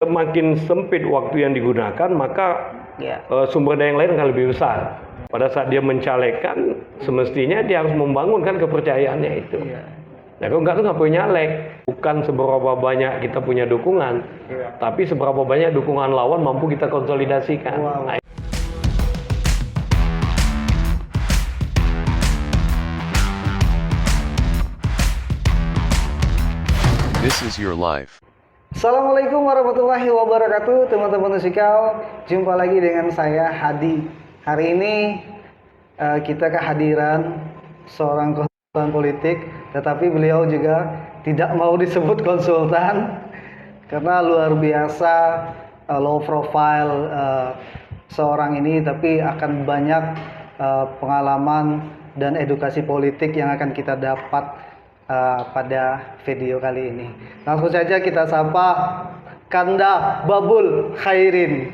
semakin sempit waktu yang digunakan, maka sumber daya yang lain akan lebih besar. Pada saat dia mencalekkan, semestinya dia harus membangunkan kepercayaannya itu. Nah, kalau nggak tuh nggak punya nyalek. Bukan seberapa banyak kita punya dukungan, tapi seberapa banyak dukungan lawan mampu kita konsolidasikan. Nah, This is your life. Assalamualaikum warahmatullahi wabarakatuh, teman-teman musikal. Jumpa lagi dengan saya Hadi. Hari ini kita kehadiran seorang konsultan politik, tetapi beliau juga tidak mau disebut konsultan karena luar biasa low profile seorang ini, tapi akan banyak pengalaman dan edukasi politik yang akan kita dapat pada video kali ini. Langsung saja kita sapa Kanda Babul Khairin.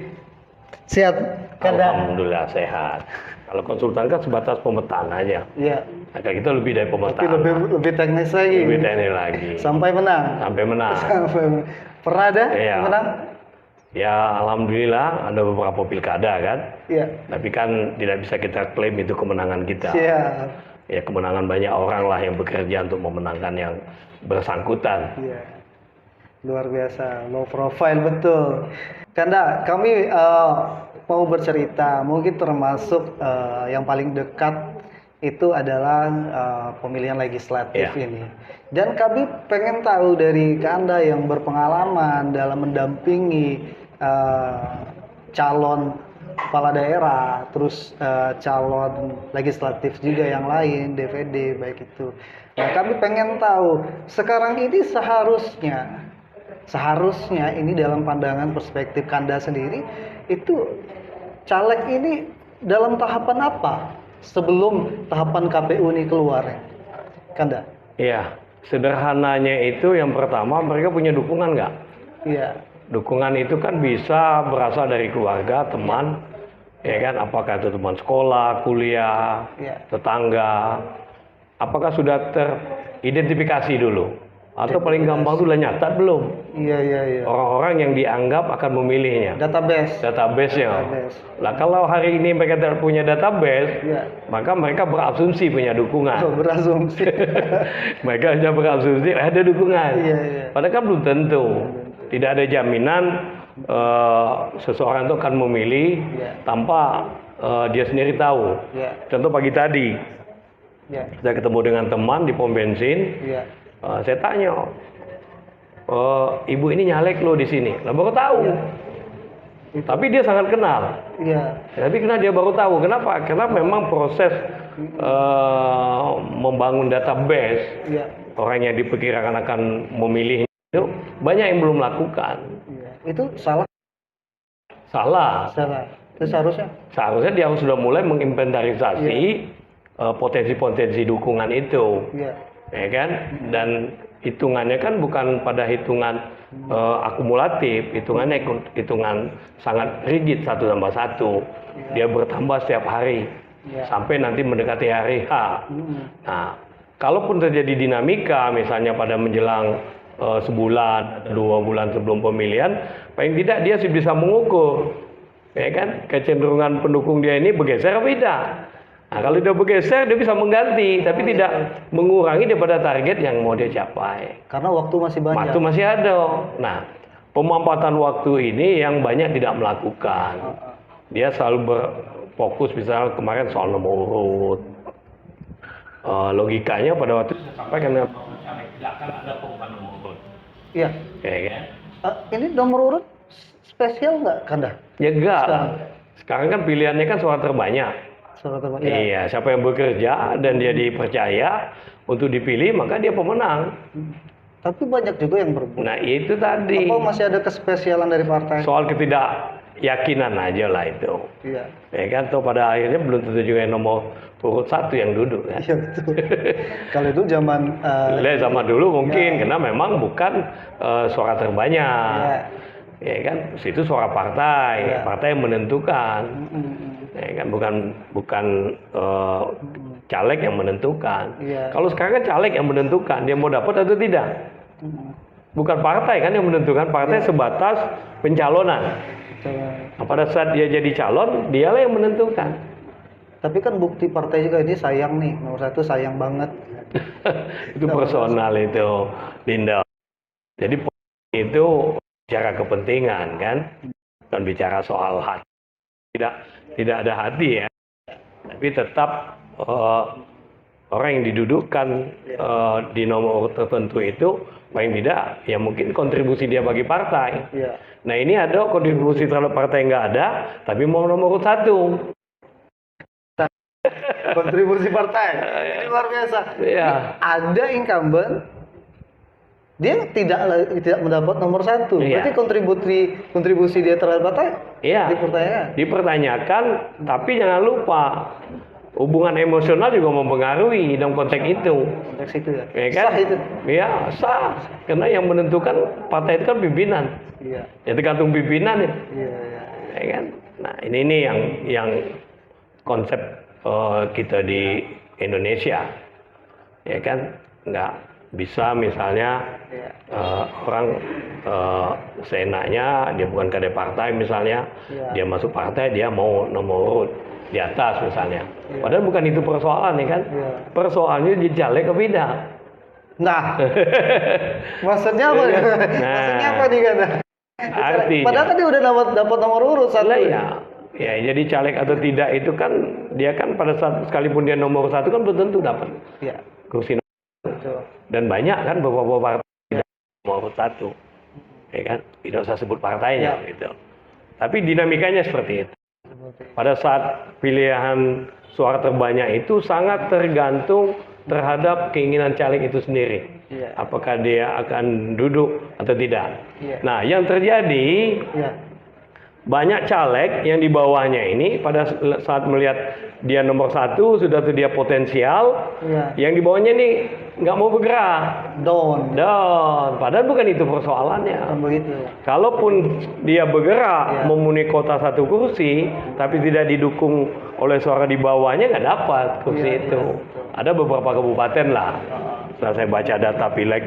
Sehat, Kanda? Alhamdulillah sehat. Kalau konsultan kan sebatas pemetaan aja. Iya. Agak kita lebih dari pemetaan. Tapi lebih teknis lagi. Lebih teknis lagi. Sampai menang. Sampai menang. Pernah ada menang? Ya, alhamdulillah ada beberapa pilkada kan. Iya. Tapi kan tidak bisa kita klaim itu kemenangan kita. Iya. Ya, kemenangan banyak orang lah yang bekerja untuk memenangkan yang bersangkutan. Iya. Luar biasa, low profile betul. Kanda, kami mau bercerita, mungkin termasuk yang paling dekat itu adalah pemilihan legislatif ini. Dan kami pengen tahu dari Kanda yang berpengalaman dalam mendampingi calon kepala daerah, terus calon legislatif juga yang lain, DPD baik itu. Nah, kami pengen tahu sekarang ini seharusnya ini dalam pandangan perspektif Kanda sendiri, itu caleg ini dalam tahapan apa sebelum tahapan KPU ini keluar, Kanda? Iya, sederhananya itu yang pertama mereka punya dukungan nggak? Iya. Dukungan itu kan bisa berasal dari keluarga, teman, ya kan? Apakah itu teman sekolah, kuliah, tetangga? Apakah sudah teridentifikasi dulu? Atau paling gampang itu udah nyatat belum? Iya. Orang-orang yang dianggap akan memilihnya. Database-nya. Lah kalau hari ini mereka tidak punya database, maka mereka berasumsi punya dukungan. Berasumsi. Mereka hanya berasumsi ada dukungan. Padahal kan belum tentu. Tidak ada jaminan seseorang itu akan memilih tanpa dia sendiri tahu. Contoh pagi tadi, saya ketemu dengan teman di pom bensin. Saya tanya, ibu ini nyalek loh di sini. Lah baru tahu. Tapi dia sangat kenal. Tapi kenapa dia baru tahu? Kenapa? Karena memang proses membangun database orang yang diperkirakan akan memilih itu banyak yang belum lakukan. Itu salah. Itu seharusnya dia sudah mulai menginventarisasi potensi-potensi dukungan itu. Ya kan? Dan hitungannya kan bukan pada hitungan akumulatif, hitungan sangat rigid 1+1. Dia bertambah setiap hari sampai nanti mendekati hari H. Nah, kalaupun terjadi dinamika misalnya pada menjelang sebulan, 2 bulan sebelum pemilihan, paling tidak dia sih bisa mengukur, ya kan, kecenderungan pendukung dia ini bergeser atau tidak. Nah, kalau dia bergeser, dia bisa mengganti, tapi tidak mengurangi daripada target yang mau dia capai. Karena waktu masih banyak. Waktu masih ada. Nah, pemampatan waktu ini yang banyak tidak melakukan. Dia selalu berfokus, misalnya kemarin soal nomor urut. Logikanya pada waktu itu sampai karena tidak akan ada perubahan nomor urut. Iya. Ya kan? Ini nomor urut spesial nggak, Kanda? Ya enggak. Sekarang kan pilihannya kan suara terbanyak. Iya, siapa yang bekerja dan dia dipercaya untuk dipilih, maka dia pemenang. Tapi banyak juga yang berebut. Nah, itu tadi. Apa masih ada kespesialan dari partai? Soal ketidakyakinan aja lah itu. Iya. Ya kan, tuh pada akhirnya belum tentu juga yang nomor urut 1 yang duduk kan. Iya, betul. Kalau itu zaman dulu mungkin karena memang bukan suara terbanyak. Ya kan, itu suara partai, partai yang menentukan. Ya kan, bukan caleg yang menentukan. Kalau sekarang kan caleg yang menentukan dia mau dapat atau tidak. bukan partai kan yang menentukan, partai sebatas pencalonan. Nah, pada saat dia jadi calon, dialah yang menentukan. Tapi kan bukti partai juga ini sayang nih, nomor 1 sayang banget. Itu personal itu, Linda. Jadi itu bicara kepentingan kan, bukan bicara soal hati. Tidak ada hati ya, tapi tetap orang yang didudukkan di nomor tertentu itu paling tidak ya mungkin kontribusi dia bagi partai. Iya. Nah ini ada kontribusi terhadap partai yang nggak ada, tapi mau nomor 1. Kontribusi partai, ini luar biasa. Iya. Ada incumbent, dia tidak mendapat nomor 1. Iya. Berarti kontribusi dia terhadap partai Iya. Dipertanyakan, tapi jangan lupa hubungan emosional juga mempengaruhi dalam konteks itu. Konteks itu ya. Ya kan? Sah itu. Iya, sah. Karena yang menentukan partai itu kan pimpinan. Iya. Ya tergantung pimpinan ya. Iya. Ya kan? Nah, ini yang konsep kita di Indonesia. Ya kan? Nggak bisa misalnya orang seenaknya dia bukan kader partai misalnya, dia masuk partai dia mau nomor urut di atas misalnya. Padahal bukan itu persoalan ya kan? Persoalannya di caleg ke beda. Nah, maksudnya apa nih? Maksudnya apa nih kata? Artinya. Padahal kan dia udah dapat nomor urut 1. Ya, jadi caleg atau tidak itu kan dia kan pada saat sekalipun dia nomor 1 kan belum tentu dapat kursi. Dan banyak kan beberapa partai nomor 1, ya kan? Tidak usah sebut partainya gitu. Tapi dinamikanya seperti itu. Pada saat pilihan suara terbanyak itu sangat tergantung terhadap keinginan caleg itu sendiri. Apakah dia akan duduk atau tidak. Nah, yang terjadi banyak caleg yang di bawahnya ini pada saat melihat dia nomor 1 sudah tuh dia potensial, yang di bawahnya nih nggak mau bergerak, down. Padahal bukan itu persoalannya. Begitu. Kalaupun dia bergerak memenuhi kota 1 kursi, tapi tidak didukung oleh suara di bawahnya nggak dapat kursi itu. Ada beberapa kabupaten lah. Setelah saya baca data pileg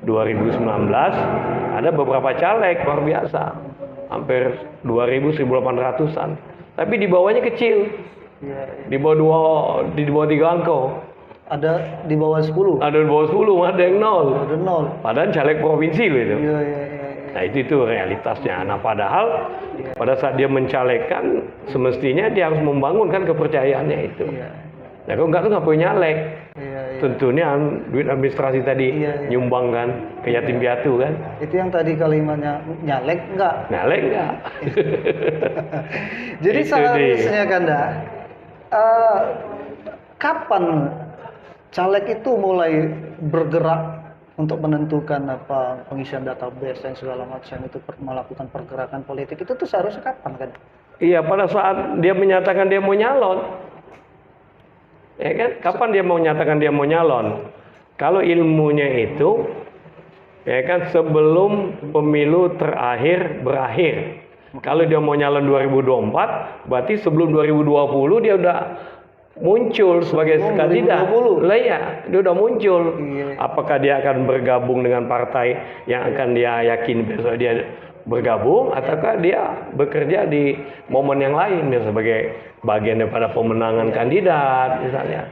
2019, ada beberapa caleg luar biasa. Hampir 2.000, 1.800-an. Tapi di bawahnya kecil. Di bawah 3 angka. Ada di bawah 10. Ada di bawah 10, ada yang 0. Ada 0. Padahal caleg provinsi loh itu. Iya. Nah itu realitasnya. Nah padahal pada saat dia mencalekkan semestinya dia harus membangunkan kepercayaannya itu. Nah kalau enggak tuh nggak punya nyalek. Tentunya duit administrasi tadi nyumbang kan ke yatim piatu kan. Itu yang tadi kalimatnya nyalek enggak? Nyalek enggak. Jadi seharusnya Kanda, kapan caleg itu mulai bergerak untuk menentukan apa pengisian database dan segala macam itu melakukan pergerakan politik itu tuh seharusnya kapan kan? Iya, pada saat dia menyatakan dia mau nyalon. Ya kan? Kapan dia mau menyatakan dia mau nyalon? Kalau ilmunya itu ya kan sebelum pemilu berakhir. Kalau dia mau nyalon 2024, berarti sebelum 2020 dia udah muncul sebagai kandidat. Lah ya, dia udah muncul. Apakah dia akan bergabung dengan partai yang akan dia yakin besok dia bergabung, ataukah dia bekerja di momen yang lain sebagai bagian daripada pemenangan kandidat misalnya.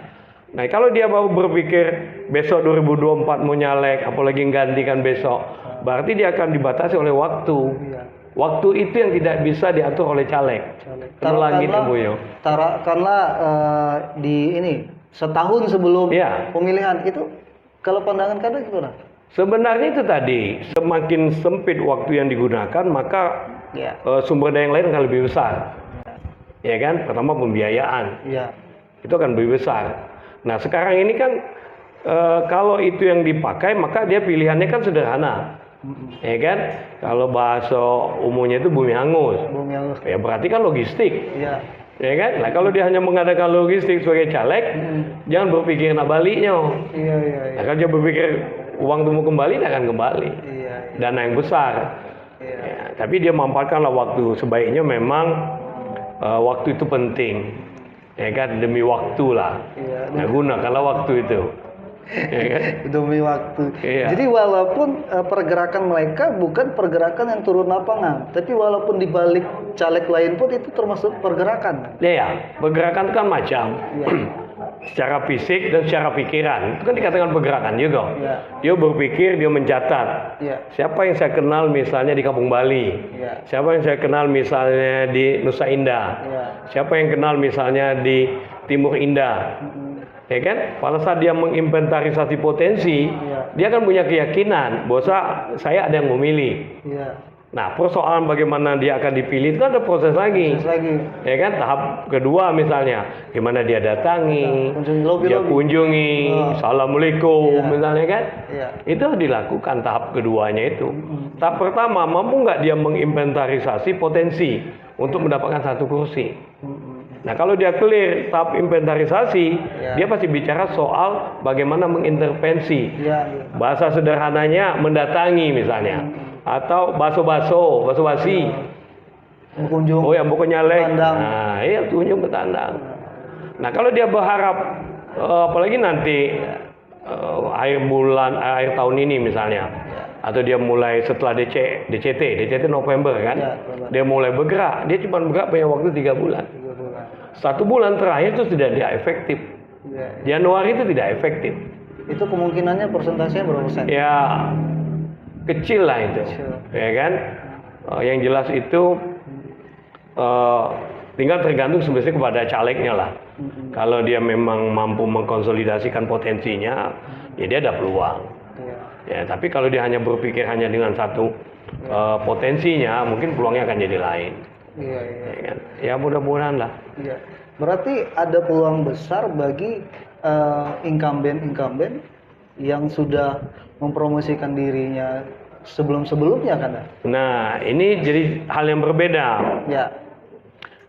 Nah kalau dia baru berpikir besok 2024 mau nyalek, apalagi gantikan besok, berarti dia akan dibatasi oleh waktu. Waktu itu yang tidak bisa diatur oleh caleg. Karena di ini setahun sebelum pemilihan itu, kalau pandangan Kanda gimana? Sebenarnya itu tadi, semakin sempit waktu yang digunakan, maka sumber daya yang lain akan lebih besar. Ya kan? Pertama pembiayaan. Itu akan lebih besar. Nah, sekarang ini kan kalau itu yang dipakai, maka dia pilihannya kan sederhana. Ya kan? Kalau bahasa umumnya itu bumi hangus. Ya berarti kan logistik. Ya kan? Nah, kalau dia hanya mengadakan logistik sebagai caleg, jangan berpikir baliknya. Nah, kalau dia berpikir uang itu mau kembali, dia akan kembali. Dana yang besar. Ya, tapi dia manfaatkanlah waktu. Sebaiknya memang waktu itu penting. Ya kan? Demi waktu lah. Nah, gunakanlah waktu itu. Ya kan? Demi waktu. Iya. Jadi walaupun pergerakan mereka bukan pergerakan yang turun lapangan, tapi walaupun di balik caleg lain pun itu termasuk pergerakan. Ya, pergerakan itu kan macam. Iya. Secara fisik dan secara pikiran itu kan dikatakan pergerakan juga. Iya. Dia berpikir, dia mencatat. Iya. Siapa yang saya kenal misalnya di Kampung Bali? Iya. Siapa yang saya kenal misalnya di Nusa Indah? Iya. Siapa yang kenal misalnya di Timur Indah? Ya kan? Pada saat dia menginventarisasi potensi, Iya. dia kan punya keyakinan bahwa saya ada yang memilih. Iya. Nah, persoalan bagaimana dia akan dipilih itu kan ada proses lagi. Terus lagi. Ya kan, tahap kedua misalnya, gimana dia datangi, Kunjungi lobby. dia kunjungi, assalamualaikum, Iya. misalnya kan, Iya. itu harus dilakukan tahap keduanya itu. Tahap pertama, mampu nggak dia menginventarisasi potensi untuk mendapatkan satu kursi. Nah, kalau dia clear tahap inventarisasi, Iya. dia pasti bicara soal bagaimana mengintervensi. Iya. Bahasa sederhananya mendatangi misalnya, atau basa-basi. Berkunjung. Oh, yang pokoknya lek. Tandang. Nah, iya kunjung ke tandang. Nah, kalau dia berharap apalagi nanti akhir tahun ini misalnya, atau dia mulai setelah DCT November kan, Ya, dia mulai bergerak. Dia cuma bergerak punya waktu 3 bulan. 3 bulan. 1 bulan terakhir itu sudah tidak efektif. Iya. Januari itu tidak efektif. Itu kemungkinannya persentasenya berapa persen? Ya kecil lah itu, Kecil. ya kan. Yang jelas itu tinggal tergantung sebenarnya kepada calegnya lah. Kalau dia memang mampu mengkonsolidasikan potensinya, ya dia ada peluang. Iya. Ya, tapi kalau dia hanya berpikir hanya dengan satu potensinya, mungkin peluangnya akan jadi lain. Iya, iya. Ya, kan? Ya mudah-mudahan lah. Iya. Berarti ada peluang besar bagi incumbent yang sudah mempromosikan dirinya sebelum-sebelumnya kan? Nah, ini jadi hal yang berbeda. Ya.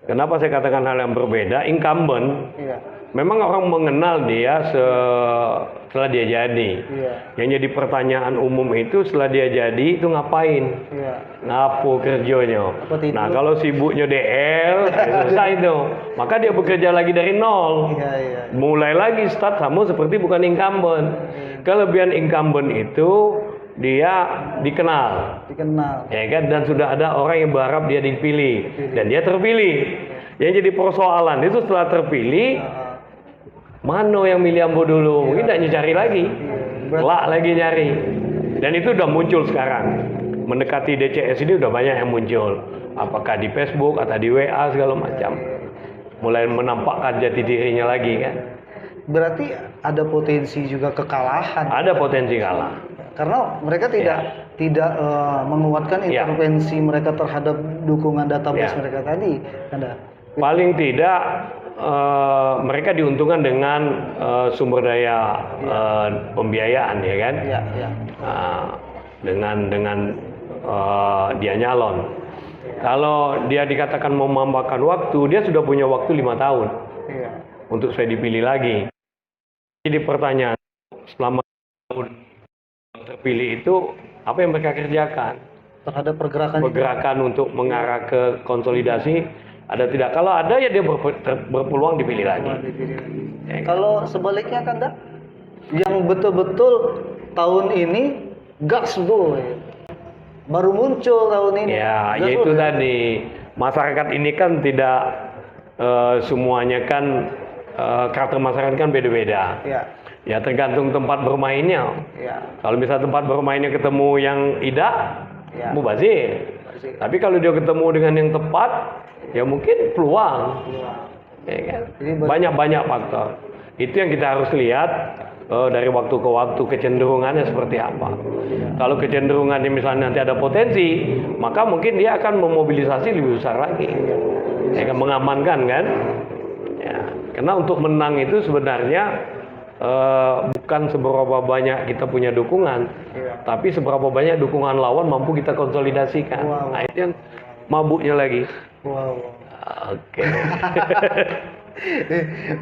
Kenapa saya katakan hal yang berbeda? Incumbent, Iya. memang orang mengenal dia setelah dia jadi. Iya. Yang jadi pertanyaan umum itu setelah dia jadi itu ngapain? Iya. Ngapo kerjanya? Apa itu? Nah, kalau sibuknya DL, ya selesai itu. Maka dia bekerja lagi dari nol. Iya, iya. Mulai lagi start sama seperti bukan incumbent. Kelebihan incumbent itu dia dikenal. Dikenal. Ya kan, dan sudah ada orang yang berharap dia dipilih dan dia terpilih. Yang jadi persoalan itu setelah terpilih, mana yang milih Ambo dulu? Mungkin tidak cari lagi, lah lagi nyari. Dan itu udah muncul sekarang. Mendekati DCS ini udah banyak yang muncul. Apakah di Facebook atau di WA segala macam. Mulai menampakkan jati dirinya lagi kan. Berarti ada potensi juga kekalahan. Ada potensi kalah. Karena mereka tidak menguatkan Ya. intervensi mereka terhadap dukungan database Ya. mereka tadi. Ada. Paling tidak mereka diuntungkan dengan sumber daya pembiayaan ya kan. Ya, ya. Dengan dia nyalon. Kalau dia dikatakan memambakan waktu, dia sudah punya waktu 5 tahun Iya. untuk saya dipilih lagi. Jadi pertanyaan, selama terpilih itu apa yang mereka kerjakan? Terhadap pergerakan Pergerakan untuk mengarah ke konsolidasi ada tidak? Kalau ada ya dia berpeluang dipilih lagi. Ya, Kalau sebaliknya kan dah, yang betul-betul tahun ini gas boy, baru muncul tahun ini. Ya, Gas, yaitu boy. tadi masyarakat ini kan tidak semuanya kan karakter masyarakat kan beda-beda. Ya, Ya tergantung tempat bermainnya. ya, Kalau misalnya tempat bermainnya ketemu yang idak, Ya. mubazir. Pasti. Tapi kalau dia ketemu dengan yang tepat, ya mungkin peluang. Ya kan? Jadi Banyak-banyak faktor. Itu yang kita harus lihat dari waktu ke waktu kecenderungannya seperti apa. Kalau kecenderungannya misalnya nanti ada potensi, maka mungkin dia akan memobilisasi lebih besar lagi. Ya kan, mengamankan kan? Ya, karena untuk menang itu sebenarnya bukan seberapa banyak kita punya dukungan, tapi seberapa banyak dukungan lawan mampu kita konsolidasikan. Wow. Nah, itu yang mabuknya lagi. wow. Oke.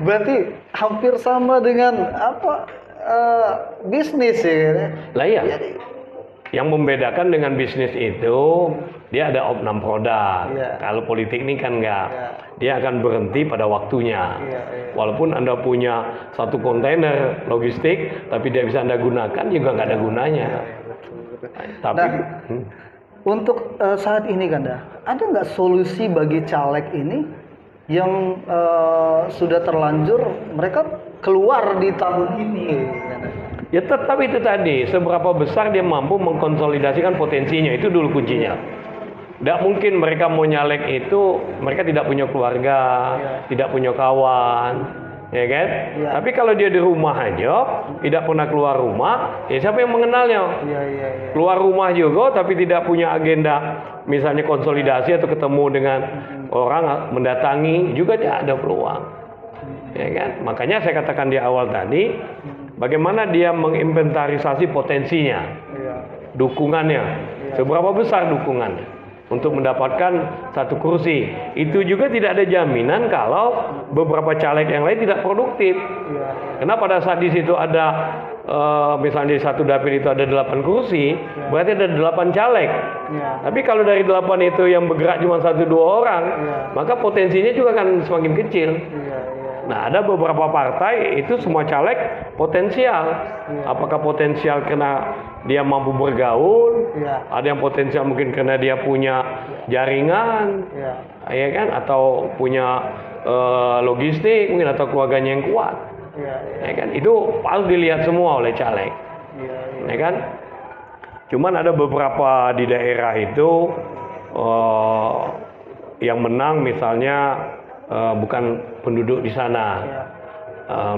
Berarti hampir sama dengan apa bisnis ya? Lah iya. Yang membedakan dengan bisnis itu dia ada opnam produk. Iya. Kalau politik ini kan enggak. Iya. Dia akan berhenti pada waktunya. Iya. Walaupun Anda punya satu kontainer logistik, tapi dia bisa Anda gunakan juga nggak ada gunanya. Betul. Tapi Nah, untuk saat ini Kanda, ada nggak solusi bagi caleg ini yang sudah terlanjur mereka keluar di tahun ini? Kanda? ya tetap itu tadi, seberapa besar dia mampu mengkonsolidasikan potensinya, itu dulu kuncinya. Tidak mungkin mereka mau nyalek itu, mereka tidak punya keluarga, tidak punya kawan, ya kan? Iya. Tapi kalau dia di rumah aja, tidak pernah keluar rumah, ya siapa yang mengenalnya? Iya. Keluar rumah juga, tapi tidak punya agenda, misalnya konsolidasi atau ketemu dengan orang, mendatangi, juga dia ada peluang, ya kan? Makanya saya katakan di awal tadi, bagaimana dia menginventarisasi potensinya, Iya. dukungannya, seberapa besar dukungannya untuk mendapatkan satu kursi. Itu juga tidak ada jaminan kalau beberapa caleg yang lain tidak produktif. Iya. Karena pada saat di situ ada misalnya di satu dapil itu ada 8 kursi, berarti ada 8 caleg. Iya. Tapi kalau dari 8 itu yang bergerak cuma 1-2 orang, Iya. maka potensinya juga akan semakin kecil. Iya. Nah, ada beberapa partai itu semua caleg potensial. Apakah potensial karena dia mampu bergaul? Iya. Ada yang potensial mungkin karena dia punya jaringan, Iya. ya kan? Atau punya logistik mungkin atau keluarganya yang kuat, Iya. ya kan? Itu harus dilihat semua oleh caleg, Iya. ya kan? Cuman ada beberapa di daerah itu yang menang misalnya bukan penduduk di sana.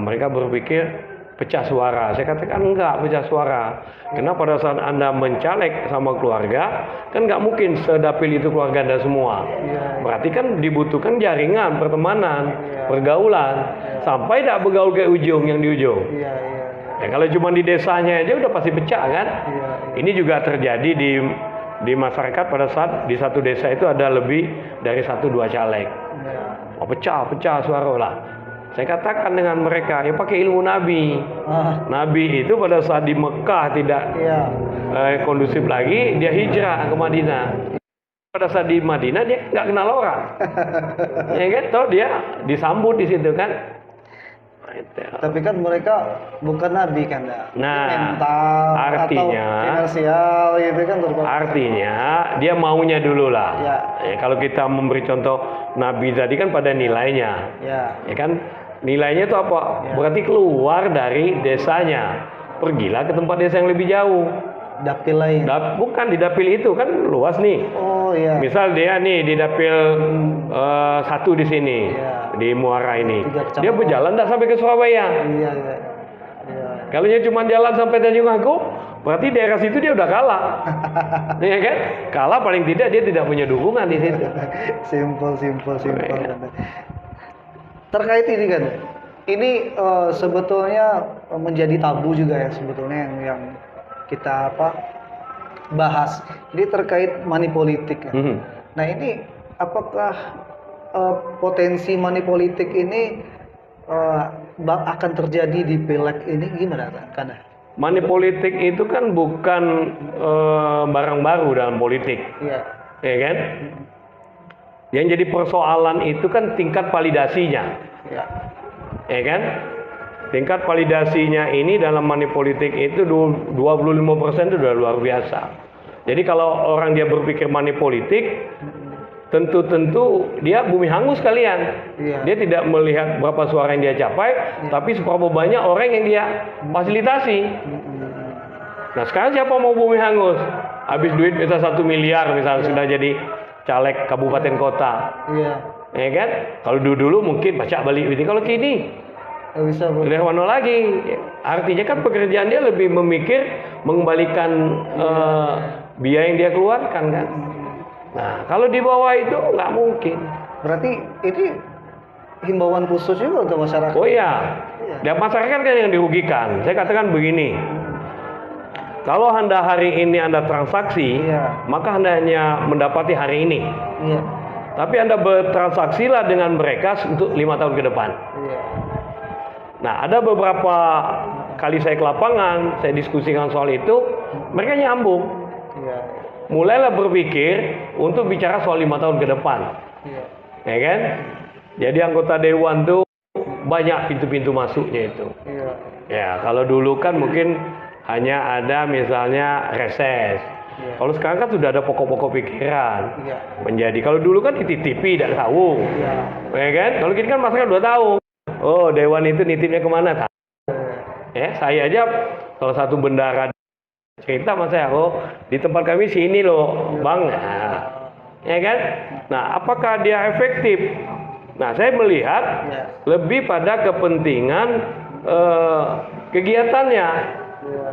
Mereka berpikir pecah suara. Saya katakan enggak pecah suara. Karena pada saat Anda mencaleg sama keluarga, kan nggak mungkin sedapil itu keluarga Anda semua. Berarti kan dibutuhkan jaringan, pertemanan, pergaulan. Sampai tidak bergaul ke ujung yang di ujung. Iya. Ya, kalau cuma di desanya aja udah pasti pecah kan? Ini juga terjadi di masyarakat pada saat di satu desa itu ada lebih dari 1-2 caleg. Oh, pecah suara lah. Saya katakan dengan mereka, ya pakai ilmu Nabi. Nabi itu pada saat di Mekah tidak kondusif lagi, dia hijrah ke Madinah. Pada saat di Madinah dia nggak kenal orang, ya kan? Toh dia disambut di situ kan. Tapi kan mereka bukan nabi kan, mental artinya, atau finansial gitu kan. Artinya dia maunya dulu lah. Ya. Kalau kita memberi contoh nabi tadi kan pada nilainya, ya kan? Nilainya itu apa? Berarti keluar dari desanya, pergilah ke tempat desa yang lebih jauh. Dapil lain. Bukan di dapil itu kan luas nih. Oh iya. Misal dia nih di dapil 1 di sini, di Muara ini. Dia berjalan tak sampai ke Surabaya. Iya. Kalau dia cuma jalan sampai Tanjung Agung, berarti daerah situ dia udah kalah. Ya kan? Kalah paling tidak dia tidak punya dukungan di situ. Simple. Terkait ini kan, ini sebetulnya menjadi tabu juga ya sebetulnya yang kita bahas. Ini terkait money politik ya. Nah ini apakah potensi money politik ini akan terjadi di pileg ini gimana kan? Money politik itu kan bukan barang baru dalam politik, ya kan? Yang jadi persoalan itu kan tingkat validasinya, ya kan? Tingkat validasinya ini dalam money politik itu 25% itu sudah luar biasa. Jadi kalau orang dia berpikir money politik, tentu dia bumi hangus kalian. Dia tidak melihat berapa suara yang dia capai, tapi seberapa banyak orang yang dia fasilitasi. Nah sekarang siapa mau bumi hangus? Habis duit bisa 1 miliar misalnya sudah jadi caleg kabupaten kota. Ya kan? Kalau dulu mungkin pacak balik ini. Kalau kini bisa udah mana lagi? Artinya kan pekerjaan dia lebih memikir mengembalikan biaya yang dia keluarkan kan. Nah, kalau di bawah itu nggak mungkin. Berarti ini himbauan khusus juga untuk masyarakat. Oh iya. Dan masyarakat kan yang dirugikan. Saya katakan begini. Kalau Anda hari ini Anda transaksi, maka Anda hanya mendapati hari ini. Tapi Anda bertransaksilah dengan mereka untuk 5 tahun ke depan. Nah, ada beberapa kali saya ke lapangan, saya diskusikan soal itu, mereka nyambung. mulailah berpikir untuk bicara soal 5 tahun ke depan. Iya. Ya kan? Jadi anggota dewan tuh banyak pintu-pintu masuknya itu. Iya. Ya, kalau dulu kan mungkin hanya ada misalnya reses. Iya. Kalau sekarang kan sudah ada pokok-pokok pikiran. Iya. Menjadi kalau dulu kan dititipi tidak tahu. Iya. Ya kan? Kalau kita kan masakan udah tahu. Oh, dewan itu nitipnya kemana? Tahu. Ya, saya aja salah satu bendara cerita sama saya, oh di tempat kami sini loh, Bang. Nah, ya kan? Nah, apakah dia efektif? Nah, saya melihat Iya. lebih pada kepentingan kegiatannya,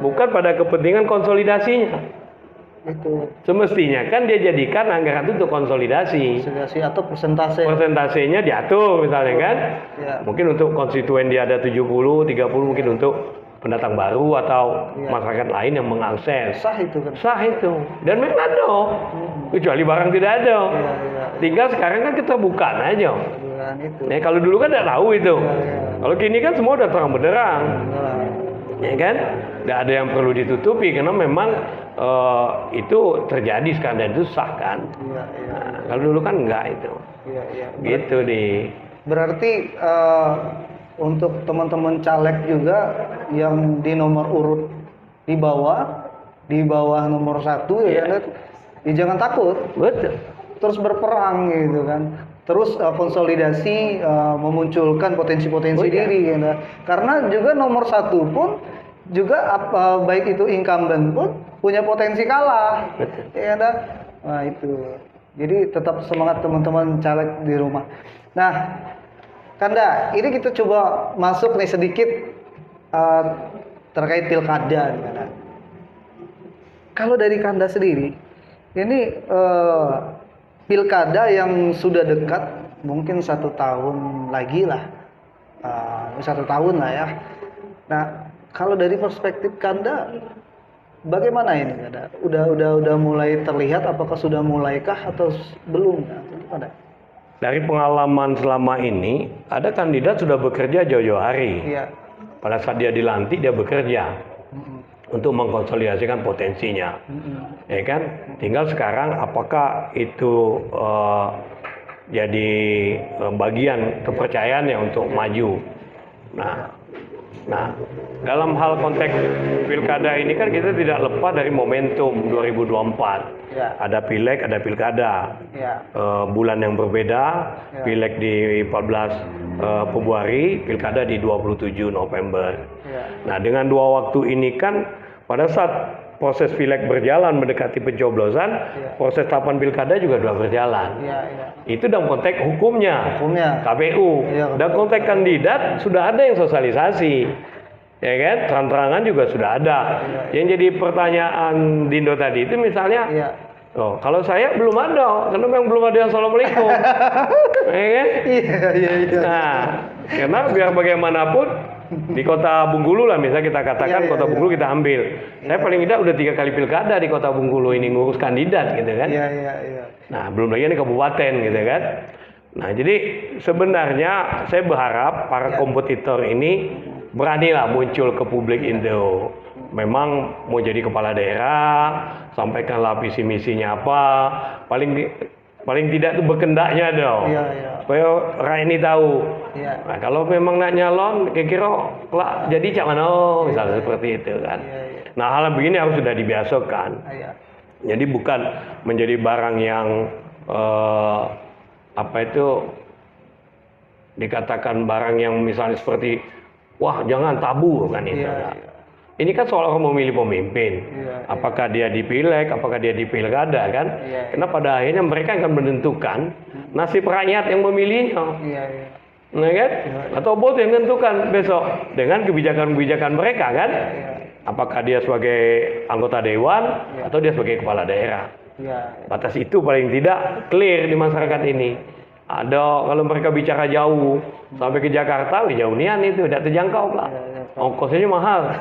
bukan pada kepentingan konsolidasinya. Itu Semestinya kan dia jadikan anggaran itu untuk konsolidasi. segregasi atau persentase. Persentasenya diatur misalnya kan. Ya. Mungkin untuk konstituen dia ada 70, 30 mungkin untuk pendatang baru atau Iya. masyarakat lain yang mengakses. Sah itu kan. Sah itu. Dan memang ada. Kecuali barang tidak ada. Iya, iya. Tinggal sekarang kan kita bukan aja. Bukan itu. Nah, kalau dulu kan tidak tahu itu. Iya. Kalau kini kan semua udah terang benderang. Benar. Ya kan? Tidak ada yang perlu ditutupi karena memang itu terjadi sekarang dan itu sah kan. Iya, iya. Nah, kalau dulu kan enggak itu. Iya, iya. Gitu di. Berarti untuk teman-teman caleg juga yang di nomor urut di bawah nomor 1 ya, Iya. ya jangan takut, Betul. terus berperang gitu kan, terus konsolidasi, memunculkan potensi-potensi Oh, iya. diri gitu. Karena juga nomor 1 pun juga baik itu incumbent pun punya potensi kalah. Betul. Ya kan? Nah itu. Jadi tetap semangat teman-teman caleg di rumah. Nah, Kanda, ini kita coba masuk nih sedikit terkait pilkada nih, Kanda. Kalau dari Kanda sendiri, ini pilkada yang sudah dekat, mungkin 1 tahun lagi lah, 1 tahun lah ya. Nah, kalau dari perspektif Kanda, bagaimana ini Kanda? Udah mulai terlihat, apakah sudah mulaikah atau belum? Kanda? Dari pengalaman selama ini, ada kandidat sudah bekerja jauh-jauh hari. Iya. Pada saat dia dilantik, dia bekerja Mm-mm. untuk mengkonsolidasikan potensinya. Mm-mm. Ya kan? Tinggal sekarang apakah itu jadi bagian kepercayaannya untuk maju. Nah, dalam hal konteks pilkada ini kan kita tidak lepas dari momentum 2024. Ya. Ada pileg, ada pilkada. Ya. Bulan yang berbeda, Ya. pileg di 14 Februari, pilkada di 27 November. Ya. Nah, dengan 2 waktu ini kan pada saat proses pileg berjalan mendekati pencoblosan, Ya. proses tahapan pilkada juga sudah berjalan. Iya, iya. Itu dalam konteks hukumnya, Hukumnya. KPU. Iya, Dan konteks kandidat sudah ada yang sosialisasi. Ya kan? Terang-terangan juga sudah ada. Iya. Yang jadi pertanyaan Dindo tadi itu misalnya, Iya. oh, kalau saya belum ada, karena memang belum ada yang assalamualaikum. Ya kan? Iya, iya, iya. Nah, karena biar bagaimanapun di kota Bengkulu lah, misalnya kita katakan Iya, iya, kota iya. Bengkulu kita ambil. Saya paling tidak udah 3 kali pilkada di kota Bengkulu ini ngurus kandidat gitu kan. Iya, iya, iya. Nah, belum lagi ini kabupaten gitu kan. Nah, jadi sebenarnya saya berharap para kompetitor ini beranilah muncul ke publik Indo. Memang mau jadi kepala daerah, sampaikanlah visi misinya apa. Paling tidak itu berkendaknya dong. Iya, iya. Supaya rakyat ini tahu. Iya. Nah, kalau memang nak nyalon, kira-kira lah jadi cak mana, misalnya seperti itu kan. Iya, iya. Nah, hal begini harus sudah dibiasakan. Iya. Jadi bukan menjadi barang yang dikatakan barang yang misalnya seperti wah jangan tabu kan itu. Iya, Nah, iya. ini kan soal orang memilih pemimpin. Iya, Apakah dia di pileg, apakah dia di pilkada kan? Iya, Karena pada akhirnya mereka akan menentukan nasib rakyat yang memilihnya. Iya, iya. Nah, kan? Atau bot yang menentukan besok dengan kebijakan-kebijakan mereka kan? Iya. Apakah dia sebagai anggota dewan atau dia sebagai kepala daerah? Iya. Batas itu paling tidak clear di masyarakat ini. Ada kalau mereka bicara jauh sampai ke Jakarta, jauh nian itu tidak terjangkau lah. Ongkosnya mahal.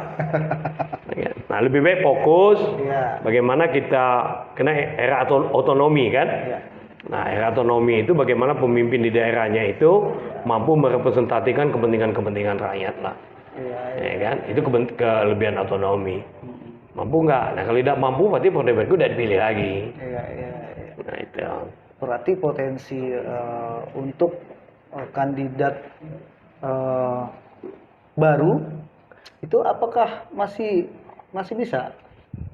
Nah, lebih baik fokus Iya. bagaimana kita kena era otonomi kan? Iya. Nah, era otonomi itu bagaimana pemimpin di daerahnya itu mampu merepresentasikan kepentingan-kepentingan rakyat lah. Iya. Ya kan? Itu kelebihan otonomi. Mampu nggak? Nah kalau tidak mampu berarti Partai Baru tidak dipilih lagi. Iya. Nah itu. Berarti potensi untuk kandidat baru itu apakah masih bisa?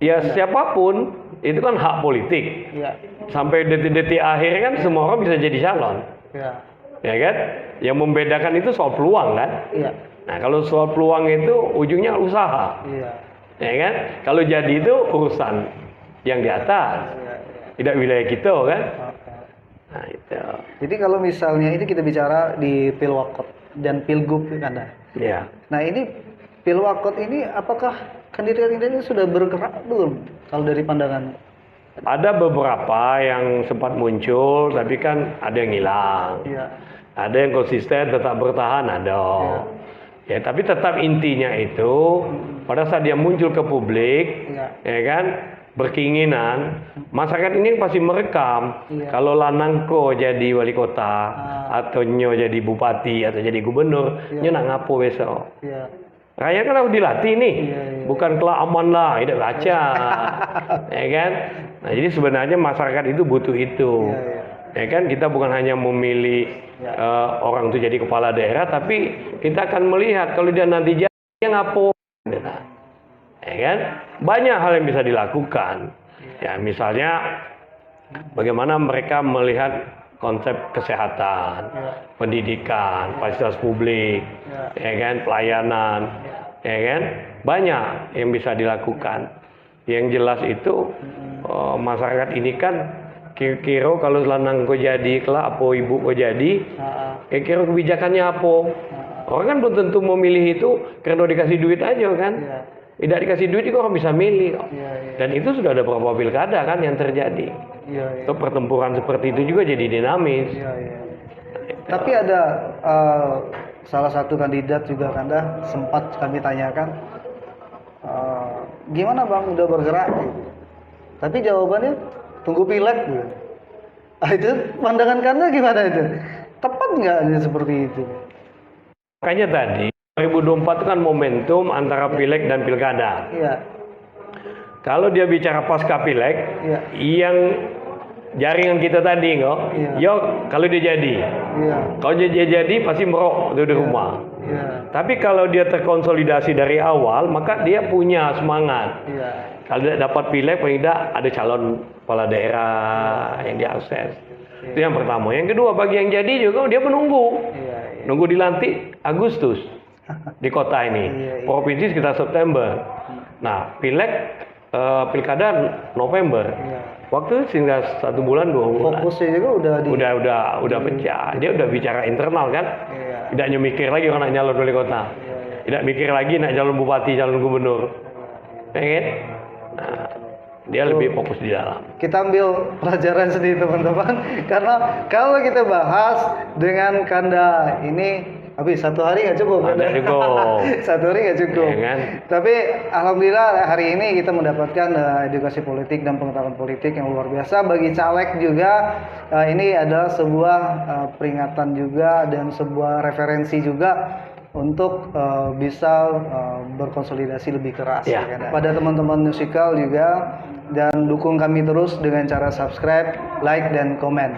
Ya siapapun itu kan hak politik. Iya. Sampai detik-detik akhir kan semua orang bisa jadi calon. Iya. Ya kan? Yang membedakan itu soal peluang kan? Iya. Nah kalau soal peluang itu ujungnya usaha. Iya. Ya kan? Kalau jadi itu urusan yang di atas. Iya. Tidak wilayah kita kan? Oke. Nah itu. Jadi kalau misalnya ini kita bicara di Pilwakot dan Pilgub kan? Ya. Nah ini Pilwakot ini apakah kandidat-kandidat sudah bergerak belum? Kalau dari pandangan? Ada beberapa yang sempat muncul, tapi kan ada yang hilang. Iya. Ada yang konsisten tetap bertahan, ada. Ya, tapi tetap intinya itu pada saat dia muncul ke publik, ya kan, berkeinginan, masyarakat ini pasti merekam. Kalau Lanangko jadi wali kota, atau Nyo jadi bupati, atau jadi gubernur, Nyo nak ngapo besok. Iya. Rakyat kan harus dilatih nih, bukan kelak aman lah, tidak baca, ya kan? Nah jadi sebenarnya masyarakat itu butuh itu, ya kan? Kita bukan hanya memilih orang itu jadi kepala daerah, tapi kita akan melihat kalau dia nanti jadi dia ngapo, ya kan? Banyak hal yang bisa dilakukan, ya misalnya bagaimana mereka melihat konsep kesehatan, pendidikan, fasilitas publik, ya kan, pelayanan, ya kan, banyak yang bisa dilakukan. Yang jelas itu masyarakat ini kan kira-kira kalau lanang kau jadi kelak apa ibu kau jadi, kira-kira kebijakannya apa? Orang kan belum tentu memilih itu karena dikasih duit aja kan. Tidak dikasih duit juga orang bisa milih. Dan itu sudah ada beberapa pilkada kan yang terjadi. Itu pertempuran seperti itu juga jadi dinamis. Tapi ada salah satu kandidat juga Kanda sempat kami tanyakan, gimana Bang udah bergerak gitu. Tapi jawabannya tunggu pileg gitu. Itu pandangan Kanda gimana itu? Tepat nggak seperti itu? Makanya tadi 2024 itu kan momentum antara pileg dan pilkada. Iya. Kalau dia bicara pasca pileg, yang jaringan kita tadi kok, kalau dia jadi, kalau dia jadi pasti merok di rumah. Tapi kalau dia terkonsolidasi dari awal, maka dia punya semangat. Kalau dia dapat pileg, paling tidak ada calon kepala daerah yang diakses. Itu yang pertama. Yang kedua, bagi yang jadi juga dia menunggu, nunggu dilantik Agustus di kota ini, provinsi sekitar September. Nah, pileg pilkada November. Waktu sehingga 1 bulan 2 bulan. Fokusnya juga udah pecah. Dia udah bicara internal kan. Tidak mikir lagi orang nak nyalon wali kota. Tidak mikir lagi nak calon bupati, calon gubernur. Pengen? Nah, dia lebih fokus di dalam. Kita ambil pelajaran sendiri teman-teman. Karena kalau kita bahas dengan Kanda ini habis 1 hari nggak cukup. Nggak cukup. 1 hari nggak cukup. Ya, kan? Tapi alhamdulillah hari ini kita mendapatkan edukasi politik dan pengetahuan politik yang luar biasa bagi caleg juga. Ini adalah sebuah peringatan juga dan sebuah referensi juga untuk bisa berkonsolidasi lebih keras. Ya. Kan? Pada teman-teman musikal juga, dan dukung kami terus dengan cara subscribe, like, dan komen.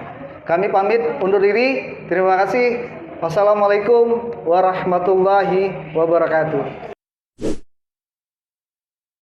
Kami pamit undur diri. Terima kasih. Wassalamualaikum warahmatullahi wabarakatuh.